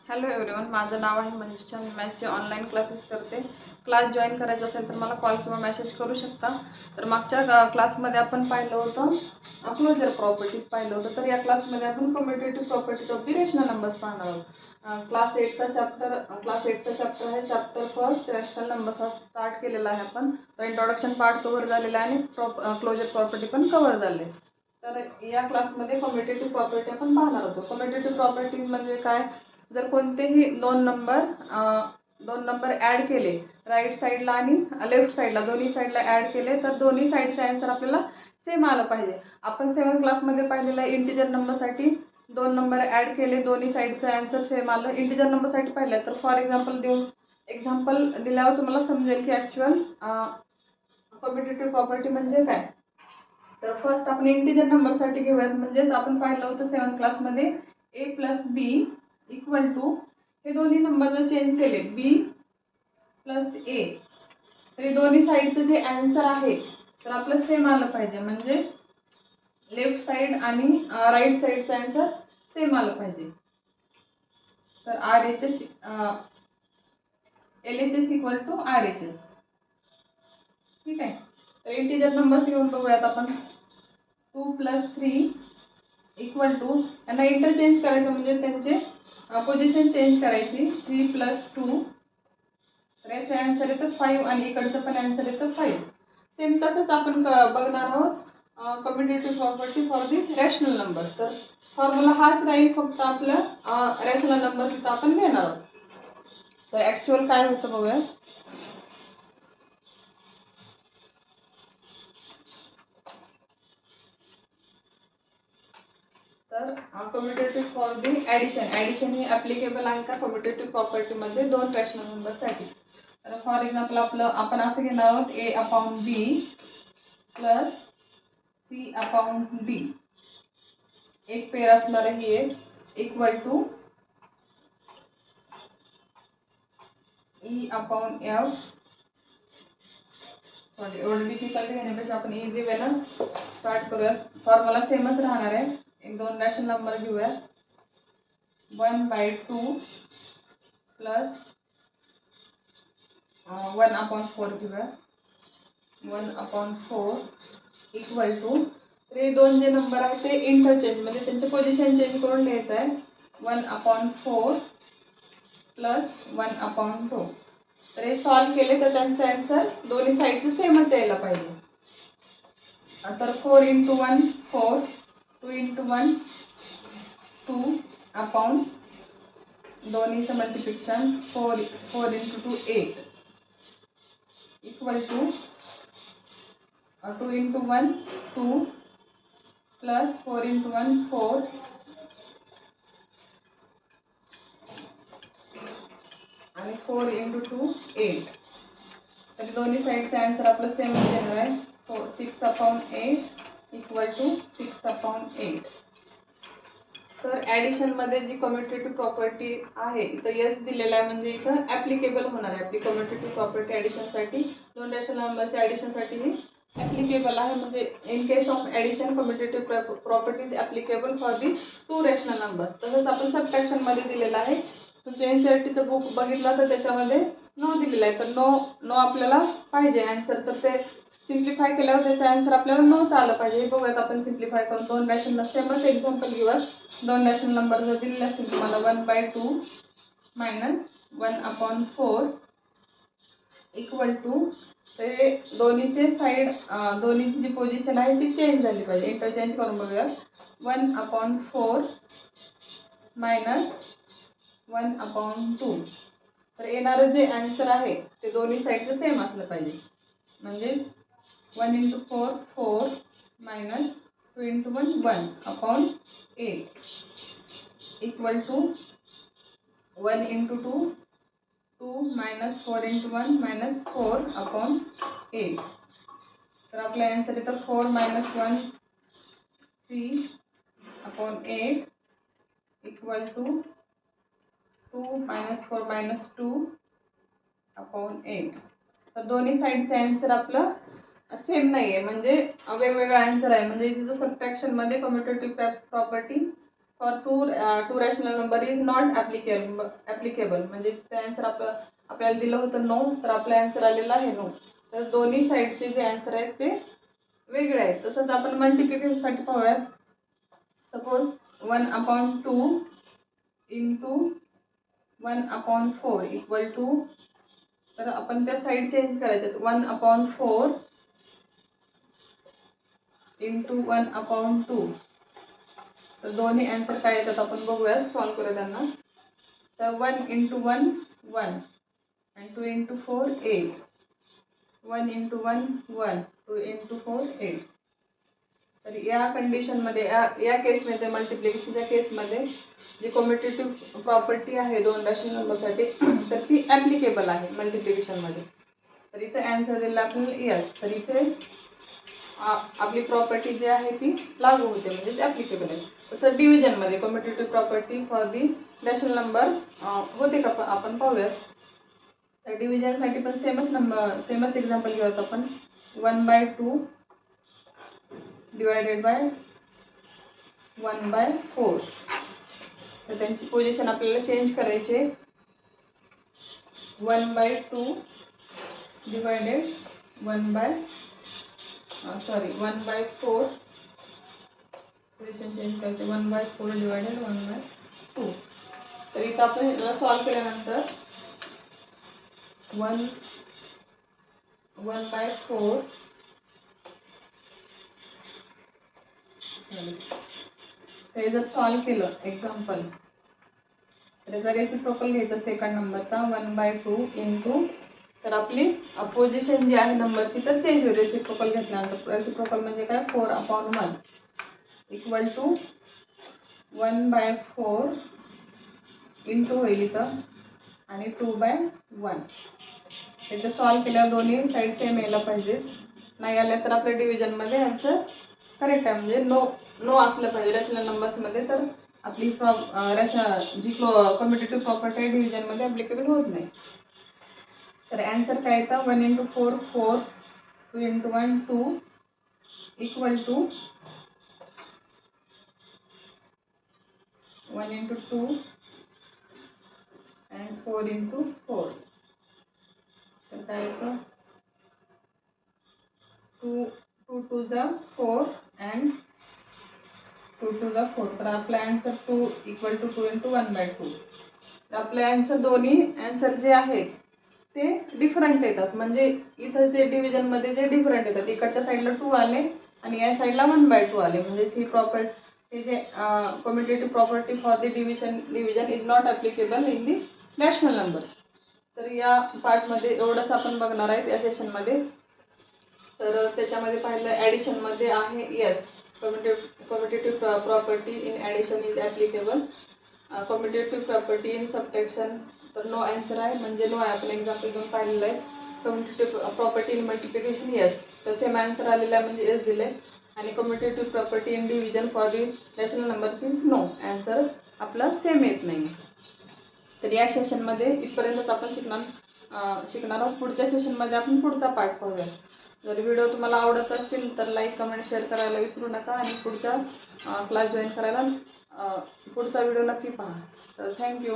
Hello everyone, माझं नाव आहे मंजुषा. मी मॅथ्सचे online classes करते. क्लास जॉईन करायचा असेल तर मला कॉल किंवा मेसेज करू शकता. तर मागच्या क्लासमध्ये आपण पाहिलं होतं क्लोजर प्रॉपर्टीज पाहिलं होतं. तर या क्लासमध्ये आपण commutative properties of the rational numbers पाहणार आहोत. क्लास 8चा चॅप्टर आहे. चॅप्टर फर्स्ट रॅशनल नंबर्स हा स्टार्ट केलेला आहे आपण. तर इंट्रोडक्शन पार्ट कव्हर झालेला आहे आणि क्लोजर प्रॉपर्टी पण कव्हर झाले. तर या क्लासमध्ये कम्युटेटिव्ह प्रॉपर्टी आपण पाहणार होतो. कम्युटेटिव्ह प्रॉपर्टीज म्हणजे काय? जर कोणतेही दोन नंबर ॲड केले, राईट साईडला आणि लेफ्ट साईडला दोन्ही साईडला ॲड केले, तर दोन्ही साईडचा आन्सर आपल्याला सेम आला पाहिजे. आपण 7th क्लासमध्ये पाहिलेलं आहे इंटिजर नंबरसाठी दोन नंबर ॲड केले, दोन्ही साईडचं आन्सर सेम आलं. इंटिजर नंबरसाठी पाहिलं तर फॉर एक्झाम्पल दिल्यावर तुम्हाला समजेल की ॲक्च्युअल कम्युटेटिव्ह प्रॉपर्टी म्हणजे काय. तर फर्स्ट आपण इंटिजर नंबरसाठी घेऊयात. म्हणजेच आपण पाहिलं होतं 7th क्लासमध्ये a plus B equal to, हे दोन्ही नंबर जर चेंज केले बी प्लस ए, तर हे दोन्ही साईडचं जे आन्सर आहे तर आपलं सेम आलं पाहिजे. म्हणजेच लेफ्ट साईड आणि राईट साईडचं आन्सर सेम आलं पाहिजे. तर R H S L H S equal to R H S. ठीक आहे. तर इंटिजर नंबर्स घेऊन बघूयात आपण. 2 प्लस 3 इक्वल टू, त्यांना इंटरचेंज करायचं म्हणजे त्यांचे पोझिशन चेंज करायची. 3 प्लस 2, तर याचा आन्सर येतं 5 आणि इकडचं पण आन्सर येतं 5. सेम तसंच आपण बघणार आहोत commutative property for the rational number. तर फॉर्म्युला हाच राहील, फक्त आपलं रॅशनल नंबर तिथं आपण घेणार आहोत. तर ॲक्च्युअल काय होतं बघूया. तर commutative for the addition he applicable आहे का कम्युटेटिव्ह प्रॉपर्टीमध्ये दोन रॅशनल नंबरसाठी. तर फॉर एक्झाम्पल आपण असं घेणार आहोत A upon B plus C upon D, एक पेयर असणार आहे ही एक, equal to E upon F. Sorry, एवढं डिफिकल्ट घेण्यापेक्षा आपण इझी वेनं स्टार्ट करूयात. फॉर्म्युला सेमच राहणार आहे. एक दोन रॅशनल नंबर घेऊयात. 1/2 प्लस 1/4 घेऊया. 1/4 इक्वल टू, तर हे दोन जे नंबर आहेत ते इंटरचेंज म्हणजे त्यांचे पोझिशन चेंज करून लिहायचं आहे. 1/4 प्लस 1/2. तर हे सॉल्व केले तर त्यांचं आन्सर दोन्ही साईडचं सेमच यायला पाहिजे. तर 4 × 1 4, 2 × 1 2 अपॉन दोन्हीचं मल्टिप्लिकेशन 4 × 2 8 इक्वल टू 2 × 1 2 प्लस 4 × 1 4 आणि 4 × 2 8. तर दोन्ही साईडचं आन्सर आपलं सेम येणार आहे. 6/8 इक्वल टू 6/8. तर ॲडिशनमध्ये जी कम्युटेटिव्ह प्रॉपर्टी आहे इथं यस दिलेला आहे, म्हणजे इथं ॲप्लिकेबल होणार आहे. आपली कम्युटेटिव्ह प्रॉपर्टी ॲडिशनसाठी दोन रॅशनल नंबरच्या ॲडिशनसाठी ही ॲप्लिकेबल आहे. म्हणजे in case of addition commutative properties applicable for the two rational numbers. तसंच आपण सबट्रॅक्शनमध्ये दिलेलं आहे. तुमच्या NCERTचं बुक बघितलं तर त्याच्यामध्ये नो दिलेलं आहे. तर नो आपल्याला पाहिजे आन्सर. तर ते सिम्प्लिफाय केल्यावर त्याचं आन्सर आपल्याला नोच आलं पाहिजे. बघूयात आपण सिम्प्लिफाय करून. दोन रॅशनल सेमच एक्झाम्पल घेऊयात. दोन रॅशनल नंबर जर दिलेले असतील तुम्हाला 1/2 मायनस 1/4 इक्वल टू, तर हे दोन्हीचे साईड दोन्हीची जी पोझिशन आहे ती चेंज झाली पाहिजे. इंटरचेंज करून बघूया. 1/4 मायनस 1/2. तर येणारं जे आन्सर आहे ते दोन्ही साईडचं सेम असलं पाहिजे. म्हणजेच 1 × 4 4 मायनस 2 × 1 1/8 इक्वल टू 1 × 2 2 मायनस 4 × 1 -4/8. तर आपला आन्सर येतं 4 - 1 3/8 इक्वल टू 2 - 4 - 2/8. तर दोन्ही साईडचं आन्सर आपलं सेम नाही आहे, म्हणजे वेगवेगळा आन्सर आहे. म्हणजे इथं सबट्रॅक्शनमध्ये commutative property for two rational number is not applicable, म्हणजे ते आन्सर आपल्याला दिलं होतं नो, तर आपला आन्सर आलेला आहे नो. तर दोन्ही साईडचे जे आन्सर आहेत ते वेगळे आहेत. तसंच आपण मल्टिप्लिकेशनसाठी पाहूयात. सपोज 1/2 इंटू 1/4 इक्वल टू, तर आपण त्या साईड चेंज करायच्यात. 1/4 इंटू 1/2. तर दोन्ही आन्सर काय येतात आपण बघूया, सॉल्व करूया त्यांना. तर 1 into 1 1 and 2 into 4 8. 1 into 1 1, 2 into 4 8. तर या कंडिशनमध्ये या केसमध्ये मल्टिप्लिकेशनच्या केसमध्ये जी कम्युटेटिव्ह प्रॉपर्टी आहे दोन रॅशनल नंबरसाठी तर ती ॲप्लिकेबल आहे मल्टिप्लिकेशनमध्ये. तर इथे आन्सर दिला आपल्याला यस. तर इथे आपली प्रॉपर्टी जी आहे ती लागू होते, म्हणजेच ॲप्लिकेबल आहे. तसं डिव्हिजनमध्ये commutative property for the rational number होते का आपण पाहूयात. तर डिव्हिजनसाठी पण सेमच एक्झाम्पल घेऊयात आपण. 1/2 डिवायडेड बाय 1/4. तर त्यांची पोझिशन आपल्याला चेंज करायची. 1/2 डिवायडेड 1/4 पोझिशन चेंज करायचे. 1/4 डिवायडेड 1/2. तर इथं आपण याला सॉल्व केल्यानंतर 1/4 हे जर सॉल्व केलं एक्झाम्पल, तर याचा रेसिप्रोकल घ्यायचा सेकंड नंबरचा 1/2 इंटू, तर आपली पोझिशन जी आहे नंबरची तर चेंज होईल रेसिप्रोकल घेतल्यानंतर. रेसिप्रोकल म्हणजे काय, 4/1 इक्वल टू 1/4 इंटू होईल इथं आणि 2/1. इथं सॉल्व केल्यावर दोन्ही साईड सेम यायला पाहिजे. नाही आल्या तर आपल्या डिव्हिजनमध्ये आन्सर करेक्ट आहे, म्हणजे नो असलं पाहिजे रॅशनल नंबर्समध्ये. तर आपली जी कम्युटेटिव्ह प्रॉपर्टी आहे डिव्हिजनमध्ये ॲप्लिकेबल होत नाही. तर आन्सर काय येतं, 1 into 4 4, 2 into 1 2 equal to 1 into 2 and 4 into 4. तर काय येतं, 2 2 जा 4 and 2 जा 4. तर आपला आन्सर 2 इक्वल टू 2 into 1/2. तर आपले आन्सर दोन्ही आन्सर जे आहेत ते डिफरंट येतात, म्हणजे इथं जे डिव्हिजनमध्ये जे डिफरंट येतात, इकडच्या साईडला 2 आले आणि या साईडला 1/2 आले, म्हणजेच हे जे commutative property for the division is not applicable in the rational numbers. तर या पार्टमध्ये एवढंच आपण बघणार आहेत या सेशनमध्ये. तर त्याच्यामध्ये पाहिलं ॲडिशनमध्ये आहे yes, commutative property in addition is applicable. Commutative property in subtraction तर नो आन्सर आहे, म्हणजे नो आहे. आपण एक्झाम्पल घेऊन पाहिलेलं आहे. Commutative property in multiplication yes, तर सेम आन्सर आलेला आहे म्हणजे यस दिले. आणि commutative property in division for the rational numbers is no, answer आपला सेम येत नाही. तर या सेशनमध्ये इथपर्यंतच आपण शिकणार आहोत. पुढच्या सेशनमध्ये आपण पुढचा पार्ट पाहूया. जर व्हिडिओ तुम्हाला आवडत असतील तर लाईक कमेंट शेअर करायला विसरू नका आणि पुढचा क्लास जॉईन करायला पुढचा व्हिडिओ नक्की पहा. तर थँक्यू.